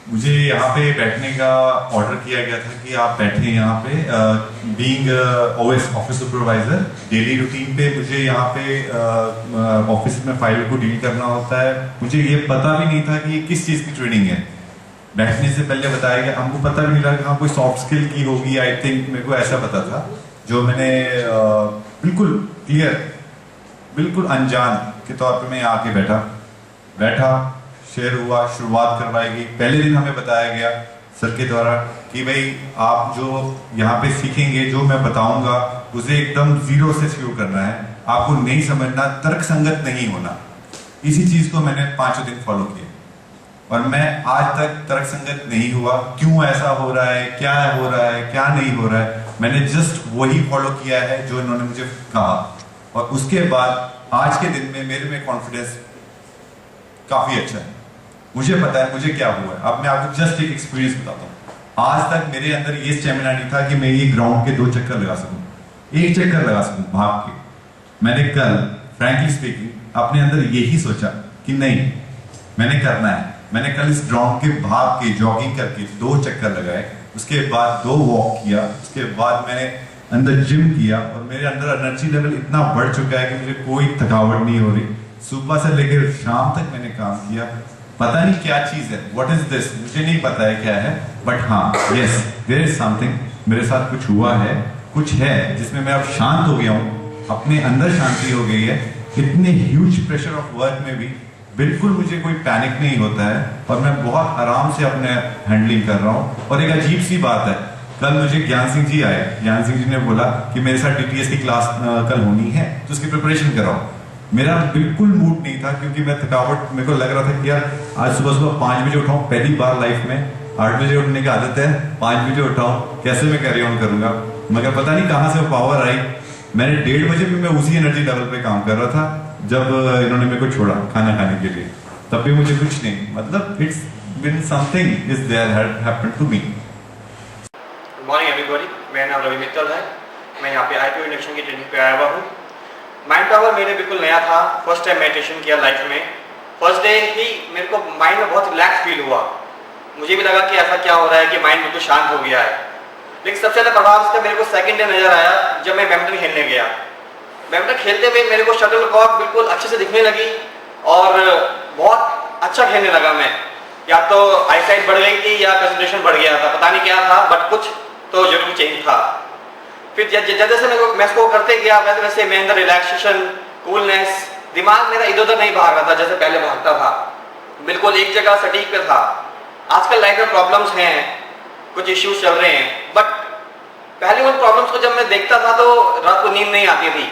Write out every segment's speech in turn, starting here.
मुझे यहाँ पे बैठने का ऑर्डर किया गया था कि आप बैठे यहाँ पे। Being OS office supervisor, daily routine पे मुझे यहाँ पे ऑफिस में फाइल को डील करना होता है। मुझे ये पता भी नहीं था कि ये किस चीज़ की ट्रेनिंग है। बैठने से पहले बताया गया, हमको पता भी नहीं लगा कि हाँ कोई सॉफ्ट स्किल की होगी। आई थिंक मेरे को ऐसा पता था, जो मैंने बिल्कुल क्लियर, बिल्कुल अनजान के तौर पे मैं यहाँ आके बैठा बैठा शेयर हुआ, शुरुआत करवाई गई। पहले दिन हमें बताया गया सर के द्वारा कि भाई आप जो यहाँ पे सीखेंगे, जो मैं बताऊंगा उसे एकदम जीरो से शुरू करना है, आपको नहीं समझना, तर्क संगत नहीं होना। इसी चीज को मैंने 5 दिन फॉलो किया और मैं आज तक तर्क संगत नहीं हुआ। क्यों ऐसा हो रहा है, क्या हो रहा है, क्या नहीं हो रहा है, मैंने जस्ट वही फॉलो किया है जो इन्होंने मुझे कहा। और उसके बाद आज के दिन में मेरे में कॉन्फिडेंस काफी अच्छा है। मुझे पता है मुझे क्या हुआ है। अब मैं आपको जस्ट एक एक्सपीरियंस बताता हूँ। आज तक मेरे अंदर ये स्टेमिना नहीं था कि मैं ये ग्राउंड के 2 चक्कर लगा सकूं, एक चक्कर लगा सकूं भाग के। मैंने कल फ्रैंकली स्पीकिंग अपने अंदर यही सोचा कि नहीं, मैंने करना है। मैंने कल इस ग्राउंड के भाग के, जॉगिंग करके 2 चक्कर लगाए, उसके बाद 2 वॉक किया, उसके बाद मैंने अंदर जिम किया और मेरे अंदर एनर्जी लेवल इतना बढ़ चुका है कि मुझे कोई थकावट नहीं हो रही। सुबह से लेकर शाम तक मैंने काम किया। पता नहीं क्या चीज है, व्हाट इज दिस, मुझे नहीं पता है क्या है, बट हाँ यस देयर इज समथिंग। मेरे साथ कुछ हुआ है, कुछ है जिसमें मैं अब शांत हो गया हूँ, अपने अंदर शांति हो गई है। इतने ह्यूज प्रेशर ऑफ वर्क में भी बिल्कुल मुझे कोई पैनिक नहीं होता है और मैं बहुत आराम से अपने हैंडलिंग कर रहा हूँ। और एक अजीब सी बात है, कल मुझे ज्ञान सिंह जी आए, ज्ञान सिंह जी ने बोला कि मेरे साथ डीटीएस की क्लास कल होनी है तो उसकी प्रिपरेशन कराओ। मेरा बिल्कुल मूड नहीं था क्योंकि मैं थकावट, मेरे को लग रहा था कि यार आज सुबह सुबह 5 बजे उठाऊं, पहली बार लाइफ में 8 बजे उठने की आदत है, 5 बजे उठाऊं, कैसे मैं कैरी ऑन करूंगा। मगर पता नहीं कहां से वो पावर आई। मैंने 1:30 बजे भी मैं उसी एनर्जी लेवल पे काम कर रहा था जब इन्होंने मेरे को छोड़ा खाना खाने के लिए। तब भी मुझे कुछ नहीं, मतलब it's been something is there happened to me. Good morning everybody, मेरा नाम रवि मित्तल है। मैं यहाँ पे आईपी इंडक्शन की ट्रेनिंग पे आया हुआ हूँ। माइंड पावर मेरे बिल्कुल नया था, फर्स्ट टाइम मेडिटेशन किया लाइफ में। फर्स्ट डे ही मेरे को माइंड में बहुत रिलैक्स फील हुआ। मुझे भी लगा कि ऐसा क्या हो रहा है कि माइंड बिल्कुल शांत हो गया है। लेकिन सबसे ज़्यादा प्रभाव इसका मेरे को सेकंड डे नज़र आया जब मैं बैडमिंटन खेलने गया। बैडमिंटन खेलते हुए मेरे को शटल कॉक बिल्कुल अच्छे से दिखने लगी और बहुत अच्छा खेलने लगा मैं। या तो आईसाइट बढ़ गई थी या कंसंट्रेशन बढ़ गया था, पता नहीं क्या था, बट कुछ तो जरूर चेंज था। फिर जैसे मैं इसको करते गया वैसे वैसे मेरे अंदर रिलैक्सेशन, कूलनेस, दिमाग मेरा इधर उधर नहीं भाग रहा था जैसे पहले भागता था, बिल्कुल एक जगह सटीक पे था। आजकल लाइफ में प्रॉब्लम्स हैं, कुछ इश्यूज चल रहे हैं, बट पहले उन प्रॉब्लम्स को जब मैं देखता था तो रात को नींद नहीं आती थी।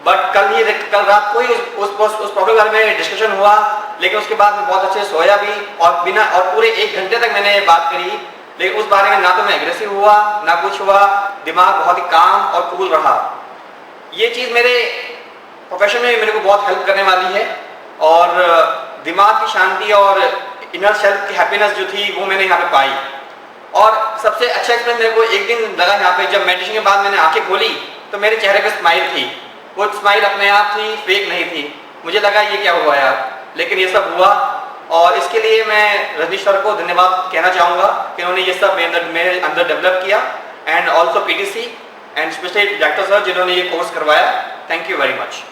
बट कल रात को ही उस प्रॉब्लम के बारे में डिस्कशन हुआ, लेकिन उसके बाद मैं बहुत अच्छे से सोया भी और पूरे 1 घंटे तक मैंने बात करी। लेकिन उस बारे में ना तो मैं एग्रेसिव हुआ ना कुछ हुआ, दिमाग बहुत ही काम और कूल रहा। ये चीज़ मेरे प्रोफेशन में मेरे को बहुत हेल्प करने वाली है और दिमाग की शांति और इनर सेल्फ की हैप्पीनेस जो थी वो मैंने यहाँ पे पाई। और सबसे अच्छा एक्सपीरियंस मेरे को एक दिन लगा यहाँ पे, जब मेडिटेशन के बाद मैंने आंखें खोली तो मेरे चेहरे पे स्माइल थी। वो स्माइल अपने आप थी, फेक नहीं थी। मुझे लगा ये क्या हुआ यार, लेकिन ये सब हुआ। और इसके लिए मैं रजनीश सर को धन्यवाद कहना चाहूँगा कि उन्होंने ये सब मेरे अंदर डेवलप किया, and also PTC and specially doctor sir जिन्होंने ये कोर्स करवाया। Thank you very much.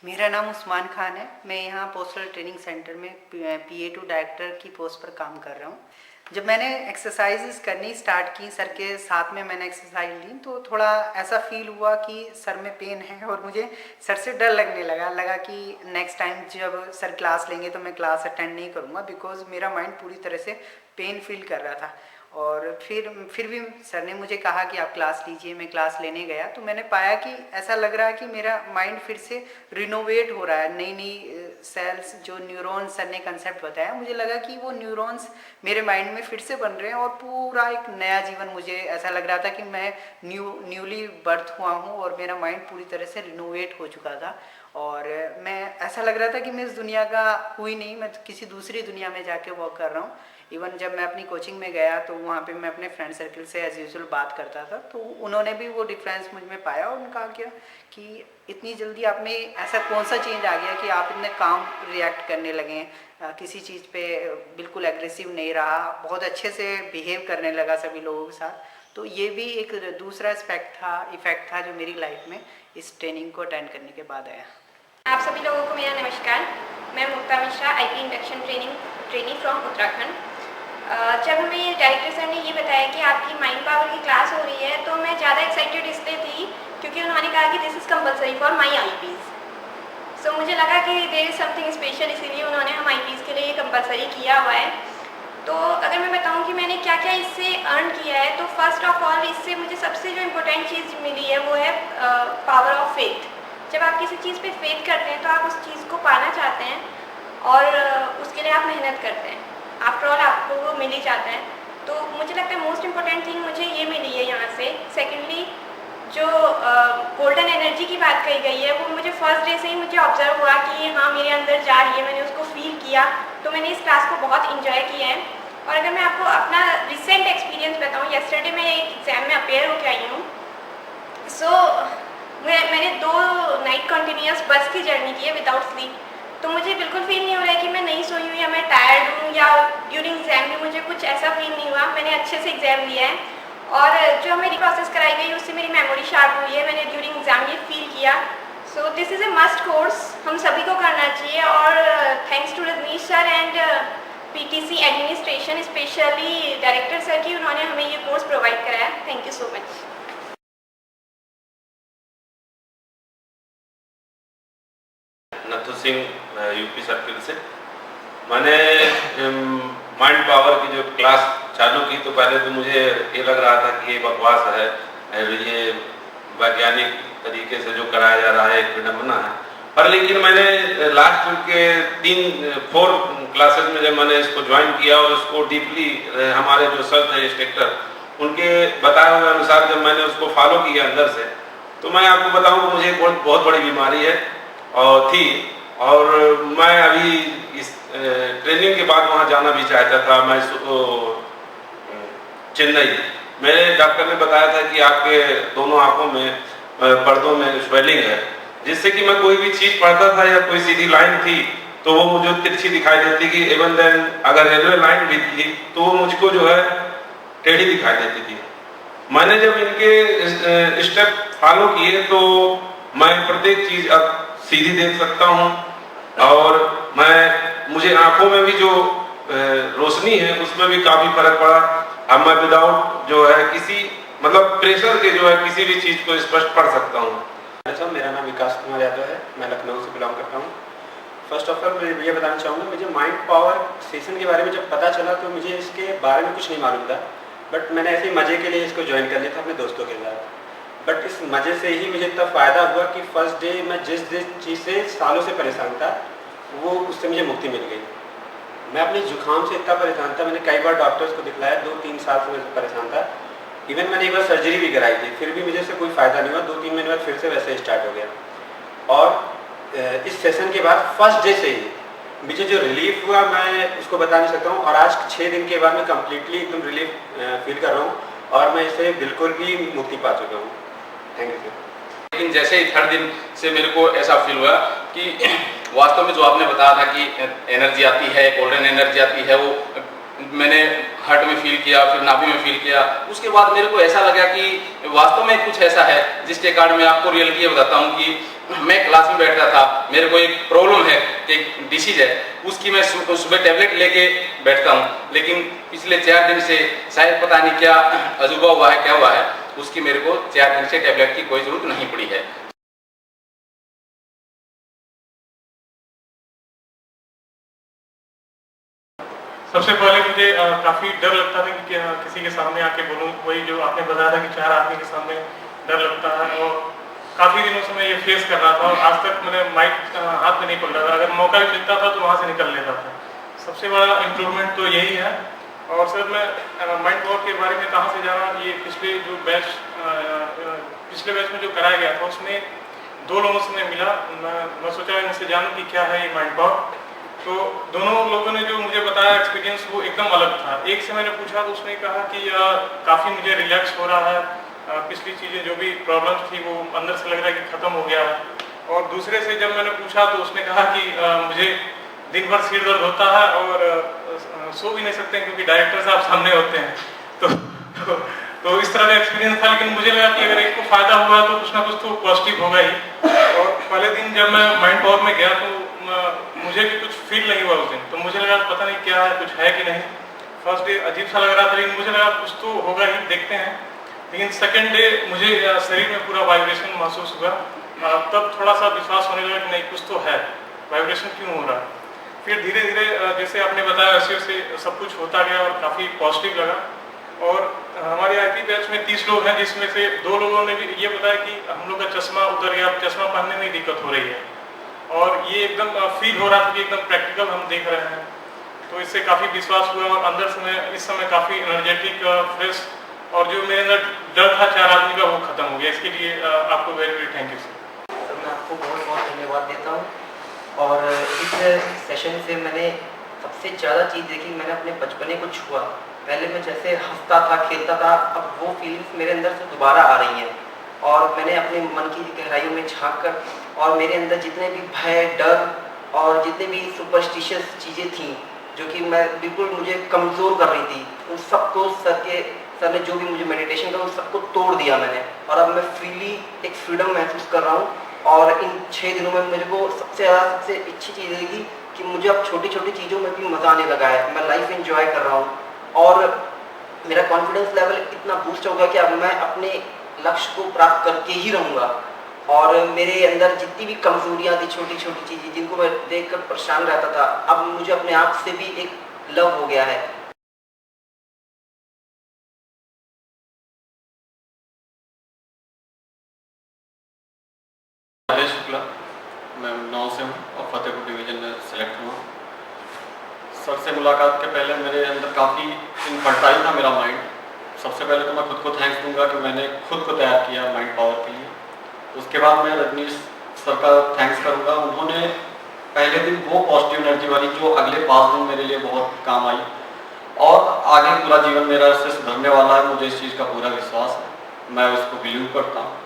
मेरा नाम उस्मान खान है। मैं यहाँ पोस्टल ट्रेनिंग सेंटर में PA2 डायरेक्टर की पोस्ट पर काम कर रहा हूँ। जब मैंने एक्सरसाइजेस करनी स्टार्ट की, सर के साथ में मैंने एक्सरसाइज ली, तो थोड़ा ऐसा फील हुआ कि सर में पेन है और मुझे सर से डर लगने लगा कि नेक्स्ट टाइम जब सर क्लास लेंगे तो मैं क्लास अटेंड नहीं करूँगा, बिकॉज मेरा माइंड पूरी तरह से पेन फील कर रहा था। और फिर भी सर ने मुझे कहा कि आप क्लास लीजिए। मैं क्लास लेने गया तो मैंने पाया कि ऐसा लग रहा है कि मेरा माइंड फिर से रिनोवेट हो रहा है। नई नई सेल्स, जो न्यूरॉन्स सर ने कंसेप्ट बताया, मुझे लगा कि वो न्यूरॉन्स मेरे माइंड में फिर से बन रहे हैं और पूरा एक नया जीवन, मुझे ऐसा लग रहा था कि मैं न्यूली बर्थ हुआ हूँ और मेरा माइंड पूरी तरह से रिनोवेट हो चुका था। और मैं ऐसा लग रहा था कि मैं इस दुनिया का हुई नहीं, मैं किसी दूसरी दुनिया में जाके वॉक कर रहा हूँ। इवन जब मैं अपनी कोचिंग में गया तो वहाँ पे मैं अपने फ्रेंड सर्कल से एज यूजुअल बात करता था, तो उन्होंने भी वो डिफरेंस मुझ में पाया और उन्होंने कहा क्या कि इतनी जल्दी आप में ऐसा कौन सा चेंज आ गया कि आप इतने काम रिएक्ट करने लगे, किसी चीज़ पे बिल्कुल एग्रेसिव नहीं रहा, बहुत अच्छे से बिहेव करने लगा सभी लोगों के साथ। तो ये भी एक दूसरा इफेक्ट था जो मेरी लाइफ में इस ट्रेनिंग को अटेंड करने के बाद आया। आप सभी लोगों को मेरा नमस्कार। मैं Mukta Mishra, IP induction trainee from Uttarakhand. जब हमें डायरेक्टर सर ने ये बताया कि आपकी माइंड पावर की क्लास हो रही है, तो मैं ज़्यादा एक्साइटेड इसलिए थी क्योंकि उन्होंने कहा कि this is compulsory for my IPs. So मुझे लगा कि देयर इज़ समथिंग स्पेशल, इसीलिए उन्होंने हम आईपीज़ के लिए ये कंपलसरी किया हुआ है। तो अगर मैं बताऊं कि मैंने क्या क्या इससे अर्न किया है, तो फर्स्ट ऑफ ऑल इससे मुझे सबसे जो इम्पोर्टेंट चीज़ मिली है वो है पावर ऑफ फेथ। जब आप किसी चीज़ पे फेथ करते हैं तो आप उस चीज़ को पाना चाहते हैं और उसके लिए आप मेहनत करते हैं, आफ्टर ऑल आपको वो मिल ही जाता है। तो मुझे लगता है मोस्ट इम्पोर्टेंट थिंग मुझे ये मिली है यहाँ से। सेकेंडली जो गोल्डन एनर्जी की बात कही गई है वो मुझे फर्स्ट डे से ही मुझे ऑब्जर्व हुआ कि हाँ मेरे अंदर जा रही है, मैंने उसको फील किया। तो मैंने इस क्लास को बहुत इंजॉय किया है। और अगर मैं आपको अपना रिसेंट एक्सपीरियंस बताऊँ, येस्टरडे मैं एक एग्ज़ाम में अपेयर होकर आई हूँ। सो मैंने 2 नाइट कंटिन्यूस बस की जर्नी की है विदाउट स्लीप। तो मुझे बिल्कुल फील नहीं हो रहा है कि मैं नहीं सोई हूँ या मैं टायर्ड हूँ, या ड्यूरिंग एग्जाम में मुझे कुछ ऐसा फील नहीं हुआ। मैंने अच्छे से एग्जाम दिया है और जो मेरी प्रोसेस कराई गई उससे मेरी मेमोरी शार्प हुई है। मैंने ड्यूरिंग एग्जाम ये फील किया। So this is a must course, हम सभी को करना चाहिए। और thanks to Rajnish sir and PTC administration, specially director sir की, उन्होंने हमें ये कोर्स प्रोवाइड कराया। Thank you so much. Nathu Singh, UP circle से। मैंने माइंड पावर की जो क्लास चालू की तो पहले तो मुझे ये लग रहा था कि ये बकवास है, ये वैज्ञानिक तरीके से जो कराया जा रहा है एक विडम्बना है। पर लेकिन मैंने लास्ट वीक के 4 क्लासेस में जब मैंने इसको ज्वाइन किया और उसको डीपली हमारे जो सर थे इंस्ट्रक्टर, उनके बताए हुए अनुसार जब मैंने उसको फॉलो किया अंदर से, तो मैं आपको बताऊं कि मुझे बहुत बड़ी बीमारी है और थी, और मैं अभी इस ट्रेनिंग के बाद वहाँ जाना भी चाहता था। मैं चेन्नई, मेरे डॉक्टर ने बताया था कि आपके दोनों आंखों में पर्दों में स्वेलिंग है, जिससे कि मैं कोई भी चीज पढ़ता था या कोई सीधी लाइन थी तो वो मुझे तिरछी दिखाई देती थी। इवन देन अगर रेलवे लाइन भी थी तो वो मुझको जो है टेढ़ी दिखाई देती थी। मैंने जब इनके स्टेप फॉलो किए तो मैं प्रत्येक चीज अब सीधी देख सकता हूँ, और मुझे आंखों में भी जो रोशनी है उसमें भी काफी फर्क पड़ा। अब मैं विदाउट जो है किसी मतलब प्रेशर के जो है किसी भी चीज को स्पष्ट पढ़ सकता हूँ। मेरा नाम विकास कुमार यादव है, मैं लखनऊ से बिलोंग करता हूँ। फर्स्ट ऑफ ऑल मैं ये बताना चाहूँगा, मुझे माइंड पावर सेशन के बारे में जब पता चला तो मुझे इसके बारे में कुछ नहीं मालूम था, बट मैंने ऐसे ही मज़े के लिए इसको ज्वाइन कर लिया था अपने दोस्तों के साथ। बट इस मज़े से ही मुझे इतना फ़ायदा हुआ कि फर्स्ट डे मैं जिस चीज़ से सालों से परेशान था वो उससे मुझे मुक्ति मिल गई। मैं अपने जुकाम से इतना परेशान था, मैंने कई बार डॉक्टर्स को दिखलाया, 2-3 साल से मैं परेशान था। इवन मैंने एक बार सर्जरी भी कराई थी, फिर भी मुझे से कोई फ़ायदा नहीं हुआ। 2-3 महीने बाद फिर से वैसे स्टार्ट हो गया। और इस सेशन के बाद फर्स्ट डे से ही मुझे जो रिलीफ हुआ मैं उसको बता नहीं सकता हूँ। और आज 6 दिन के बाद मैं कम्प्लीटली एकदम रिलीफ फील कर रहा हूँ और मैं इससे बिल्कुल भी मुक्ति पा चुका हूँ। Thank you sir. लेकिन जैसे ही 3rd दिन से मेरे को ऐसा फील हुआ कि वास्तव में जो आपने बताया था कि एनर्जी आती है, गोल्डन एनर्जी आती है, वो मैंने हार्ट में फील किया, फिर नाभि में फील किया। उसके बाद मेरे को ऐसा लगा कि वास्तव में कुछ ऐसा है जिसके कारण मैं आपको रियलिटी ये बताता हूँ कि मैं क्लास में बैठता था, मेरे को एक प्रॉब्लम है, एक डिसीज है, उसकी मैं सुबह टैबलेट लेके बैठता हूँ, लेकिन पिछले 4 दिन से शायद पता नहीं क्या अजूबा हुआ है, क्या हुआ है, उसकी मेरे को 4 दिन से टैबलेट की कोई जरूरत नहीं पड़ी है। सबसे पहले मुझे काफ़ी डर लगता था कि किसी के सामने आके बोलूँ। वही जो आपने बताया था कि 4 आदमी के सामने डर लगता है, और काफ़ी दिनों से मैं ये फेस कर रहा था और आज तक मैंने माइक हाथ में नहीं पड़ रहा था। अगर मौका भी मिलता था तो वहाँ से निकल लेता था। सबसे बड़ा इम्प्रूवमेंट तो यही है। और सर मैं माइंड पावर के बारे में कहाँ से जाना, ये पिछले बैच में जो कराया गया था उसमें 2 लोगों से मैं मिला। मैं सोचा इनसे जानूँ कि क्या है ये माइंड पावर। तो दोनों लोगों ने जो मुझे बताया एक्सपीरियंस वो एकदम अलग था। एक से मैंने पूछा तो उसने कहा कि काफ़ी मुझे रिलैक्स हो रहा है, पिछली चीज़ें जो भी प्रॉब्लम्स थी वो अंदर से लग रहा है कि ख़त्म हो गया है। और दूसरे से जब मैंने पूछा तो उसने कहा कि मुझे दिन भर सिर दर्द होता है और सो भी नहीं सकते क्योंकि डायरेक्टर साहब सामने होते हैं। तो इस तरह का एक्सपीरियंस था, लेकिन मुझे लगा कि अगर एक को फ़ायदा हुआ तो कुछ ना कुछ तो पॉजिटिव होगा ही। और पहले दिन जब मैं माइंड पावर में गया तो मुझे भी कुछ फील नहीं हुआ उस दिन, तो मुझे लगा पता नहीं क्या है, कुछ है कि नहीं। फर्स्ट डे अजीब सा लग रहा था, लेकिन मुझे लगा कुछ तो होगा ही, देखते हैं। लेकिन सेकेंड डे मुझे शरीर में पूरा वाइब्रेशन महसूस हुआ, तब थोड़ा सा विश्वास होने लगा कि नहीं कुछ तो है, वाइब्रेशन क्यों हो रहा है। फिर धीरे धीरे जैसे आपने बताया वैसे वैसे सब कुछ होता गया और काफ़ी पॉजिटिव लगा। और हमारे आईटी बैच में 30 लोग हैं, जिसमें से 2 लोगों ने भी ये बताया कि हम लोग का चश्मा उतर गया, चश्मा पहनने में दिक्कत हो रही है। और ये एकदम फील हो रहा था कि एकदम प्रैक्टिकल हम देख रहे हैं, तो इससे काफ़ी विश्वास हुआ। और अंदर से मैं इस समय काफ़ी एनर्जेटिक, फ्रेश, और जो मेरे अंदर डर था 4 आदमी का वो खत्म हो गया। इसके लिए आपको very very thank you sir. Sir मैं आपको बहुत बहुत धन्यवाद देता हूँ। और इस सेशन से मैंने सबसे ज़्यादा चीज़ देखी, मैंने अपने बचपने को छुआ। पहले मैं जैसे हंसता था, खेलता था, अब वो फीलिंग्स मेरे अंदर से दोबारा आ रही हैं। और मैंने अपने मन की गहराइयों में झांक कर, और मेरे अंदर जितने भी भय, डर और जितने भी सुपरस्टिशियस चीज़ें थीं जो कि मैं बिल्कुल मुझे कमज़ोर कर रही थी, उन सबको सर ने जो भी मुझे मेडिटेशन का उन सबको तोड़ दिया मैंने। और अब मैं फ्रीली एक फ्रीडम महसूस कर रहा हूँ। और इन 6 दिनों में मेरे को सबसे अच्छी चीज़ लगी कि मुझे अब छोटी छोटी चीज़ों में भी मज़ा आने लगा है। मैं लाइफ एंजॉय कर रहा हूँ और मेरा कॉन्फिडेंस लेवल इतना बूस्ट होगा कि अब मैं अपने लक्ष्य को प्राप्त करके ही रहूँगा। और मेरे अंदर जितनी भी कमजोरियाँ थी, छोटी छोटी चीज़ें जिनको मैं देखकर परेशान रहता था, अब मुझे अपने आप से भी एक लव हो गया है। हरेश शुक्ला, मैं उन्नाव से हूँ और फतेहपुर डिवीज़न में सेलेक्ट हुआ। सर से मुलाकात के पहले मेरे अंदर काफ़ी इनफर्टाइल था मेरा माइंड। सबसे पहले तो मैं खुद को थैंक्स दूंगा कि मैंने खुद को तैयार किया माइंड पावर के लिए। उसके बाद मैं रजनीश सर का थैंक्स करूंगा। उन्होंने पहले दिन वो पॉजिटिव एनर्जी वाली जो अगले 5 दिन मेरे लिए बहुत काम आई और आगे पूरा जीवन मेरा इससे सुधरने वाला है, मुझे इस चीज़ का पूरा विश्वास है। मैं उसको बिलीव करता हूँ।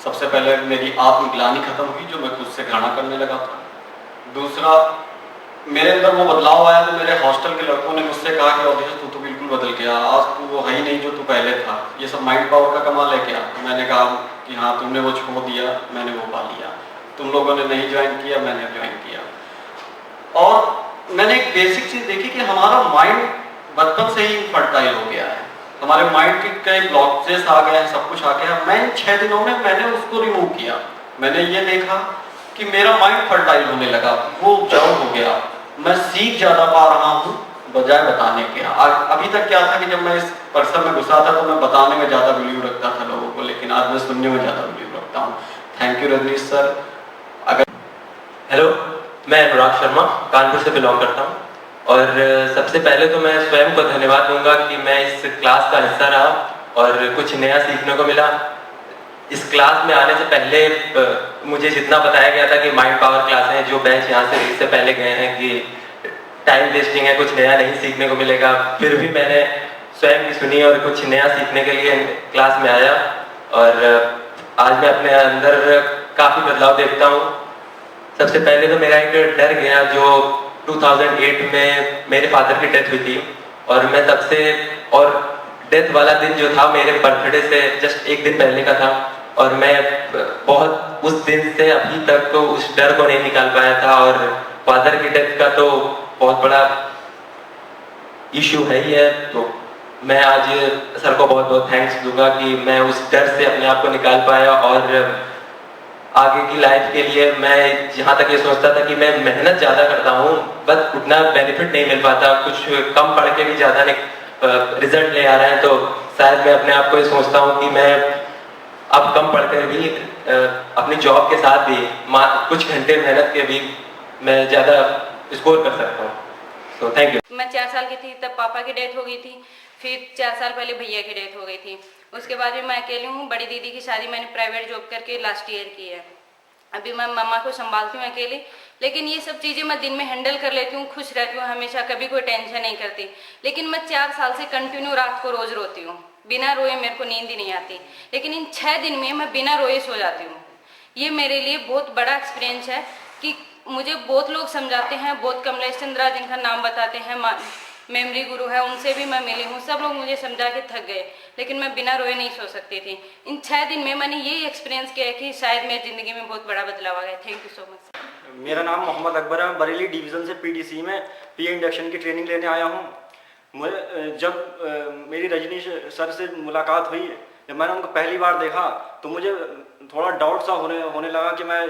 सबसे पहले मेरी आत्मग्लानि खत्म हुई जो मैं खुद से घृणा करने लगा था। दूसरा, मेरे अंदर वो बदलाव आया तो मेरे हॉस्टल के लड़कों ने मुझसे कहा कि अवधेश तू तो बिल्कुल बदल गया, आज तू वो है ही नहीं जो तू पहले था, ये सब माइंड पावर का कमाल है क्या। मैंने कहा कि हाँ, तुमने वो छोड़ दिया, मैंने वो पा लिया। तुम लोगों ने नहीं ज्वाइन किया, मैंने ज्वाइन किया। और मैंने एक बेसिक चीज़ देखी कि हमारा माइंड बचपन से ही फर्टाइल हो गया है। हमारे माइंड के कई ब्लॉकेजेस आ गए हैं, सब कुछ आ गया। मैं इन 6 दिनों में मैंने उसको रिमूव किया। मैंने ये देखा कि मेरा माइंड फर्टाइल होने लगा, वो उपजाऊ हो गया। मैं सीख ज़्यादा पा रहा हूँ बजाय बताने के। अभी तक क्या था कि जब मैं इस परिसर में घुसा था तो मैं बताने में ज़्यादा वैल्यू रखता था लोगों को, लेकिन आज मैं सुनने में ज़्यादा वैल्यू रखता हूँ। Thank you Rajnish sir. Hello, मैं अनुराग शर्मा कानपुर से बिलोंग करता हूँ। और सबसे पहले तो मैं स्वयं को धन्यवाद दूंगा कि मैं इस क्लास का हिस्सा रहा और कुछ नया सीखने को मिला। इस क्लास में आने से पहले मुझे जितना बताया गया था कि माइंड पावर क्लास है, जो बैच यहाँ से इससे पहले गए हैं कि टाइम वेस्टिंग है, कुछ नया नहीं सीखने को मिलेगा, फिर भी मैंने स्वयं की सुनी और कुछ नया सीखने के लिए क्लास में आया। और आज मैं अपने अंदर काफ़ी बदलाव देखता हूँ। सबसे पहले तो मेरा एक डर गया जो 2008 में मेरे फादर की डेथ हुई थी और मैं तब से, और डेथ वाला दिन जो था मेरे बर्थडे से जस्ट एक दिन पहले का था और मैं बहुत उस दिन से अभी तक तो उस डर को नहीं निकाल पाया था। और फादर की डेथ का तो बहुत बड़ा इशू है ही है, तो मैं आज सर को बहुत बहुत थैंक्स दूंगा कि मैं उस डर से अपने आप को निकाल पाया। और आगे की लाइफ के लिए मैं जहाँ तक ये सोचता था कि मैं मेहनत ज़्यादा करता हूँ बस उतना बेनिफिट नहीं मिल पाता, कुछ कम पढ़ के भी ज़्यादा रिजल्ट ले आ रहे हैं, तो शायद मैं अपने आप को ये सोचता हूँ कि मैं अब कम पढ़कर भी अपनी जॉब के साथ भी कुछ घंटे मेहनत के भी मैं ज़्यादा स्कोर कर सकता हूँ। तो थैंक यू। मैं 4 साल की थी तब पापा की डेथ हो गई थी, फिर 4 साल पहले भैया की डेथ हो गई थी। उसके बाद भी मैं अकेली हूँ। बड़ी दीदी की शादी मैंने प्राइवेट जॉब करके लास्ट ईयर की है। अभी मैं मम्मा को संभालती हूँ अकेली, लेकिन ये सब चीज़ें मैं दिन में हैंडल कर लेती हूँ, खुश रहती हूँ हमेशा, कभी कोई टेंशन नहीं करती। लेकिन मैं 4 साल से कंटिन्यू रात को रोज़ रोती हूँ, बिना रोए मेरे को नींद ही नहीं आती। लेकिन इन 6 दिन में मैं बिना रोए सो जाती हूँ। ये मेरे लिए बहुत बड़ा एक्सपीरियंस है कि मुझे बहुत लोग समझाते हैं, बहुत कमलेश चंद्रा जिनका नाम बताते हैं, मेमोरी गुरु है, उनसे भी मैं मिली हूँ, सब लोग मुझे समझा के थक गए, लेकिन मैं बिना रोए नहीं सो सकती थी। इन 6 दिन में मैंने ये एक्सपीरियंस किया है कि शायद मेरी ज़िंदगी में बहुत बड़ा बदलाव आ गया। Thank you so much. मेरा नाम मोहम्मद अकबर है, बरेली डिवीज़न से पीटीसी में पीए इंडक्शन की ट्रेनिंग लेने आया हूँ। मुझे जब मेरी रजनीश सर से मुलाकात हुई, जब मैंने उनको पहली बार देखा तो मुझे थोड़ा डाउट सा होने लगा कि मैं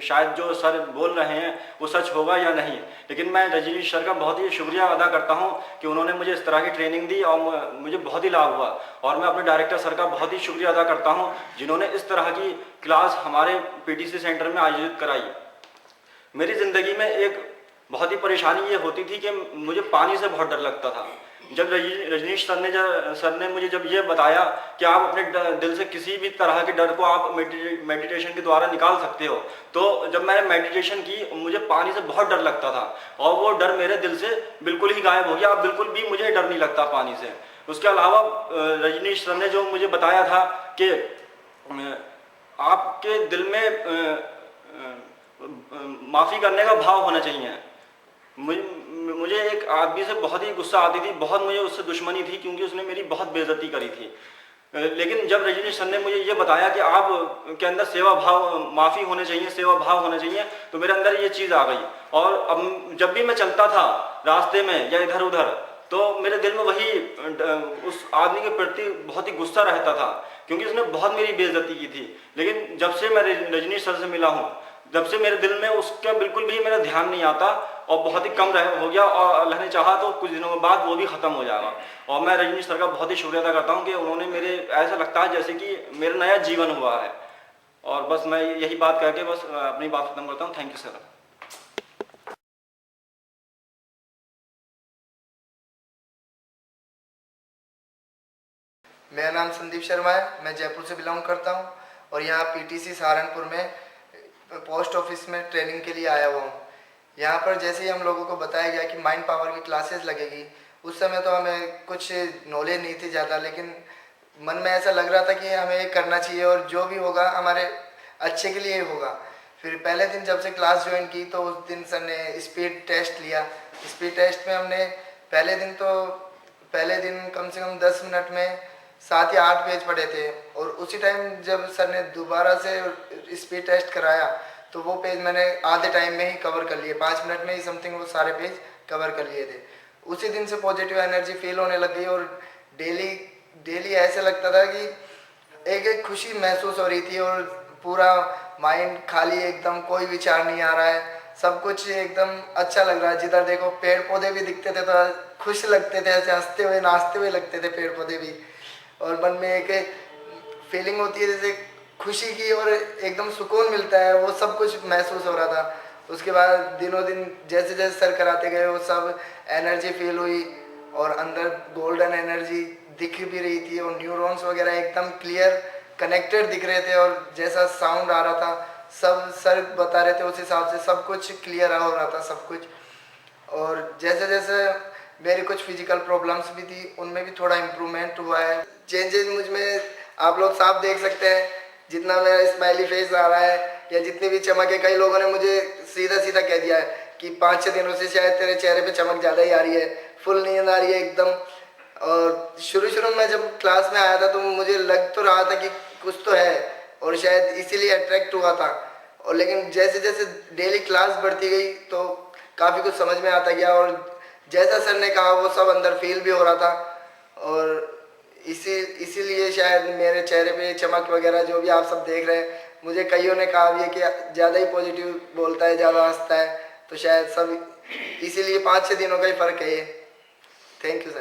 शायद जो सर बोल रहे हैं वो सच होगा या नहीं। लेकिन मैं रजनीश सर का बहुत ही शुक्रिया अदा करता हूं कि उन्होंने मुझे इस तरह की ट्रेनिंग दी और मुझे बहुत ही लाभ हुआ। और मैं अपने डायरेक्टर सर का बहुत ही शुक्रिया अदा करता हूं जिन्होंने इस तरह की क्लास हमारे पीटीसी सेंटर में आयोजित कराई। मेरी ज़िंदगी में एक बहुत ही परेशानी ये होती थी कि मुझे पानी से बहुत डर लगता था। जब रजनीश सर ने मुझे जब ये बताया कि आप अपने दिल से किसी भी तरह के डर को आप मेडिटेशन के द्वारा निकाल सकते हो, तो जब मैंने मेडिटेशन की मुझे पानी से बहुत डर लगता था और वो डर मेरे दिल से बिल्कुल ही गायब हो गया। अब बिल्कुल भी मुझे डर नहीं लगता पानी से। उसके अलावा रजनीश सर ने जो मुझे बताया था कि आपके दिल में माफ़ी करने का भाव होना चाहिए। मुझे एक आदमी से बहुत ही गुस्सा आती थी, बहुत मुझे उससे दुश्मनी थी क्योंकि उसने मेरी बहुत बेइज्जती करी थी। लेकिन जब रजनीश सर ने मुझे ये बताया कि आप के अंदर सेवा भाव, माफ़ी होने चाहिए, सेवा भाव होने चाहिए, तो मेरे अंदर ये चीज़ आ गई। और अब जब भी मैं चलता था रास्ते में या इधर उधर, तो मेरे दिल में वही उस आदमी के प्रति बहुत ही गुस्सा रहता था क्योंकि उसने बहुत मेरी बेइज्जती की थी। लेकिन जब से मैं रजनीश सर से मिला हूँ, जब से मेरे दिल में उसका बिल्कुल भी मेरा ध्यान नहीं आता और बहुत ही कम हो गया, और अल्लाह ने चाहा तो कुछ दिनों के बाद वो भी ख़त्म हो जाएगा। और मैं रजनीश सर का बहुत ही शुक्रिया अदा करता हूँ कि उन्होंने मेरे, ऐसा लगता है जैसे कि मेरा नया जीवन हुआ है। और बस मैं यही बात करके बस अपनी बात ख़त्म करता हूँ। Thank you sir. मेरा नाम संदीप शर्मा है, मैं जयपुर से बिलोंग करता हूँ और यहाँ पीटीसी सहारनपुर में पोस्ट ऑफिस में ट्रेनिंग के लिए आया हुआ हूँ। यहाँ पर जैसे ही हम लोगों को बताया गया कि माइंड पावर की क्लासेस लगेगी, उस समय तो हमें कुछ नॉलेज नहीं थी ज़्यादा, लेकिन मन में ऐसा लग रहा था कि हमें ये करना चाहिए और जो भी होगा हमारे अच्छे के लिए होगा। फिर पहले दिन जब से क्लास ज्वाइन की तो उस दिन सर ने स्पीड टेस्ट लिया। स्पीड टेस्ट में हमने पहले दिन कम से कम 10 मिनट में 7 या 8 पेज पढ़े थे और उसी टाइम जब सर ने दोबारा से स्पीड टेस्ट कराया तो वो पेज मैंने आधे टाइम में ही कवर कर लिए, 5 मिनट में ही समथिंग वो सारे पेज कवर कर लिए थे। उसी दिन से पॉजिटिव एनर्जी फील होने लग गई और डेली ऐसे लगता था कि एक खुशी महसूस हो रही थी और पूरा माइंड खाली, एकदम कोई विचार नहीं आ रहा है, सब कुछ एकदम अच्छा लग रहा है। जिधर देखो पेड़ पौधे भी दिखते थे तो खुश लगते थे, ऐसे हंसते हुए नाचते हुए लगते थे पेड़ पौधे भी, और मन में एक फीलिंग होती है जैसे खुशी की और एकदम सुकून मिलता है, वो सब कुछ महसूस हो रहा था। उसके बाद दिनों दिन जैसे जैसे सर कराते गए वो सब एनर्जी फील हुई और अंदर गोल्डन एनर्जी दिख भी रही थी और न्यूरॉन्स वगैरह एकदम क्लियर कनेक्टेड दिख रहे थे और जैसा साउंड आ रहा था सब सर बता रहे थे उस हिसाब से सब कुछ क्लियर हो रहा था सब कुछ। और जैसे जैसे मेरी कुछ फिजिकल प्रॉब्लम्स भी थी उनमें भी थोड़ा इम्प्रूवमेंट हुआ है। चेंजेस मुझ में आप लोग साफ देख सकते हैं, जितना मेरा स्माइली फेस आ रहा है या जितनी भी चमक है। कई लोगों ने मुझे सीधा सीधा कह दिया है कि 5-6 दिनों से शायद तेरे चेहरे पे चमक ज़्यादा ही आ रही है, फुल नींद आ रही है एकदम। और शुरू में जब क्लास में आया था तो मुझे लग तो रहा था कि कुछ तो है और शायद इसीलिए अट्रैक्ट हुआ था। और लेकिन जैसे जैसे डेली क्लास बढ़ती गई तो काफ़ी कुछ समझ में आता गया और जैसा सर ने कहा वो सब अंदर फील भी हो रहा था। और इसीलिए शायद मेरे चेहरे पे चमक वगैरह जो भी आप सब देख रहे हैं, मुझे कईयों ने कहा भी है कि ज़्यादा ही पॉजिटिव बोलता है, ज़्यादा हंसता है, तो शायद सब इसीलिए 5-6 दिनों का ही फ़र्क है ये। Thank you sir.